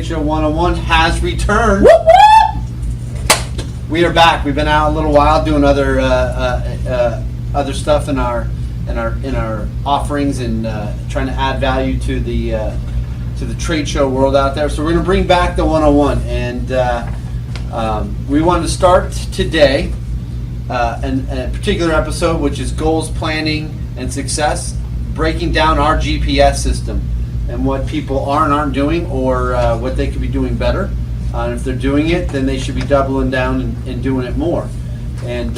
Trade Show 101 has returned. Whoop, whoop! We are back. We've been out a little while doing other stuff in our offerings and trying to add value to the trade show world out there. So we're going to bring back the 101, and we wanted to start today a particular episode, which is goals, planning, and success, breaking down our G.P.S system and what people aren't doing, or what they could be doing better. And if they're doing it, then they should be doubling down and doing it more. And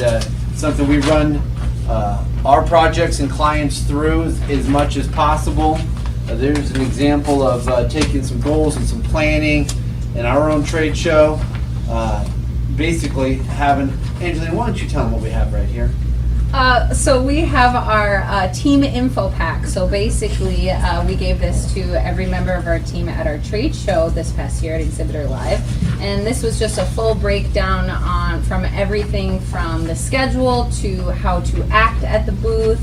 something we run our projects and clients through as much as possible. There's an example of taking some goals and some planning in our own trade show. Basically having, Angelina, why don't you tell them what we have right here? So we have our team info pack. So basically, we gave this to every member of our team at our trade show this past year at Exhibitor Live, and this was just a full breakdown on from everything from the schedule to how to act at the booth,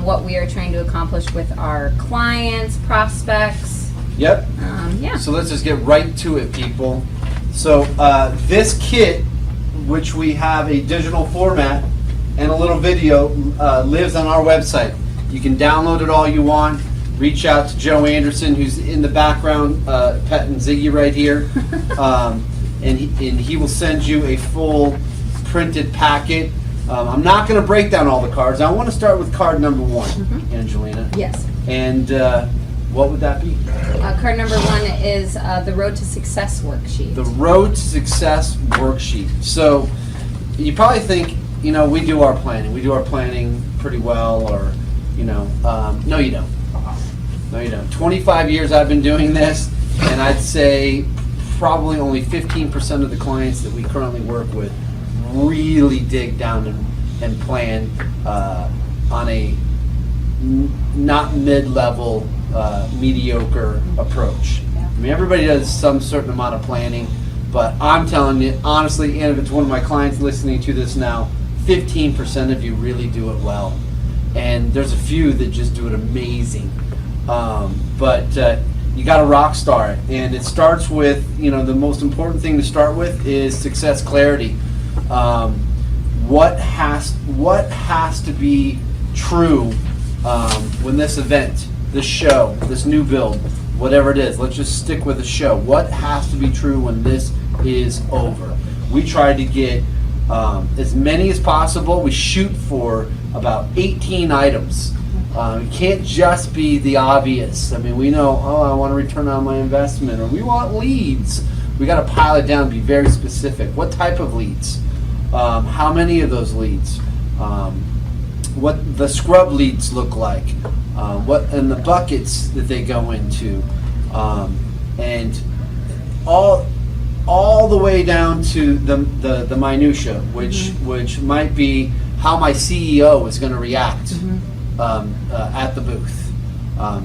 what we are trying to accomplish with our clients, prospects. Yep. Yeah. So let's just get right to it, people. So this kit, which we have a digital format and a little video, lives on our website. You can download it all you want. Reach out to Joe Anderson, who's in the background, petting Ziggy right here, and he will send you a full printed packet. I'm not going to break down all the cards. I want to start with card number 1, Angelina. Yes. And what would that be? Card number 1 is the Road to Success worksheet. The Road to Success worksheet. So you probably think, we do our planning. We do our planning pretty well, or, no, you don't. No, you don't. 25 years I've been doing this, and I'd say probably only 15% of the clients that we currently work with really dig down and plan on a not mid-level, mediocre approach. Yeah. I mean, everybody does some certain amount of planning, but I'm telling you, honestly, and if it's one of my clients listening to this now, 15% of you really do it well. And there's a few that just do it amazing. But you got to rock star it. And it starts with, the most important thing to start with is success clarity. What has to be true when this event, this show, this new build, whatever it is, let's just stick with the show. What has to be true when this is over? We try to get as many as possible. We shoot for about 18 items. It can't just be the obvious. I mean, we know, I want to return on my investment, or we want leads. We got to pile it down, be very specific. What type of leads? How many of those leads? What the scrub leads look like? What and the buckets that they go into, and all the way down to the minutia, which might be how my CEO is going to react at the booth.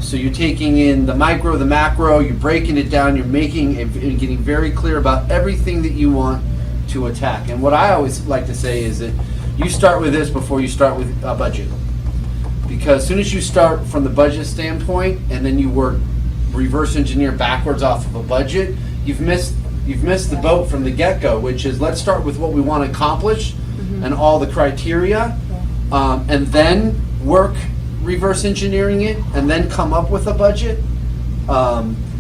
So you're taking in the micro, the macro, you're breaking it down, you're making and getting very clear about everything that you want to attack. And what I always like to say is that you start with this before you start with a budget. Because as soon as you start from the budget standpoint and then you work reverse engineer backwards off of a budget, you've missed the boat from the get-go, which is let's start with what we want to accomplish and all the criteria, and then work reverse engineering it and then come up with a budget.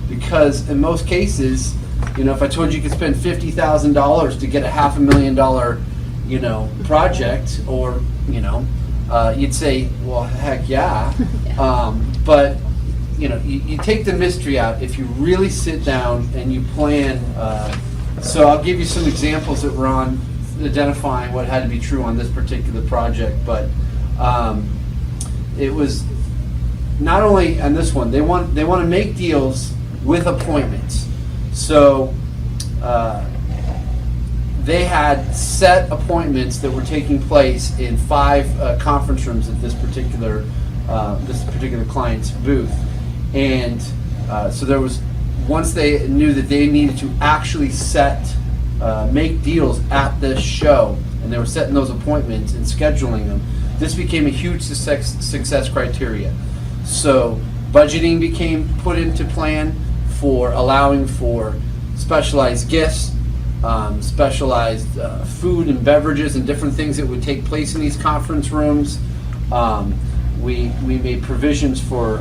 Because in most cases, if I told you could spend $50,000 to get a $500,000, project, or, you'd say, well, heck yeah. But, you take the mystery out if you really sit down and you plan. So I'll give you some examples that were on identifying what had to be true on this particular project. But it was not only on this one, they want to make deals with appointments. So they had set appointments that were taking place in 5 conference rooms at this particular client's booth, and so there was, once they knew that they needed to actually make deals at this show, and they were setting those appointments and scheduling them, this became a huge success criteria. So budgeting became put into plan, for allowing for specialized gifts, specialized food and beverages and different things that would take place in these conference rooms. We made provisions for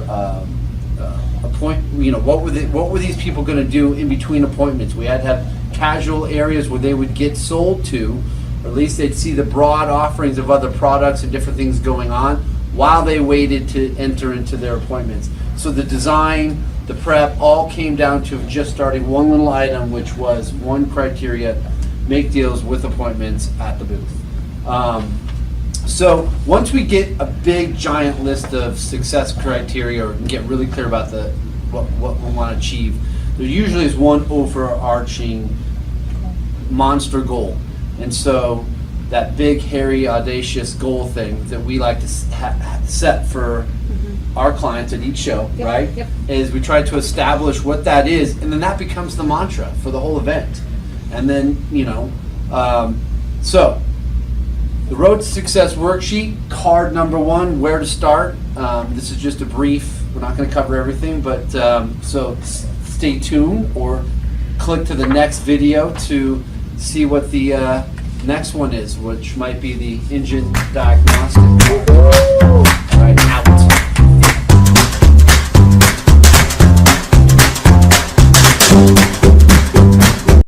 what were these people going to do in between appointments? We had to have casual areas where they would get sold to, or at least they'd see the broad offerings of other products and different things going on while they waited to enter into their appointments. So the design, the prep, all came down to just starting one little item, which was one criteria: make deals with appointments at the booth. So once we get a big giant list of success criteria, or get really clear about what we want to achieve, there usually is one overarching monster goal. And so that big, hairy, audacious goal thing that we like to set for our clients at each show, Yep, right? yep. Is we try to establish what that is, and then that becomes the mantra for the whole event. And then, so the Road to Success worksheet, card number 1, where to start. This is just a brief. We're not going to cover everything, but so stay tuned or click to the next video to see what the next one is, which might be the engine diagnostic.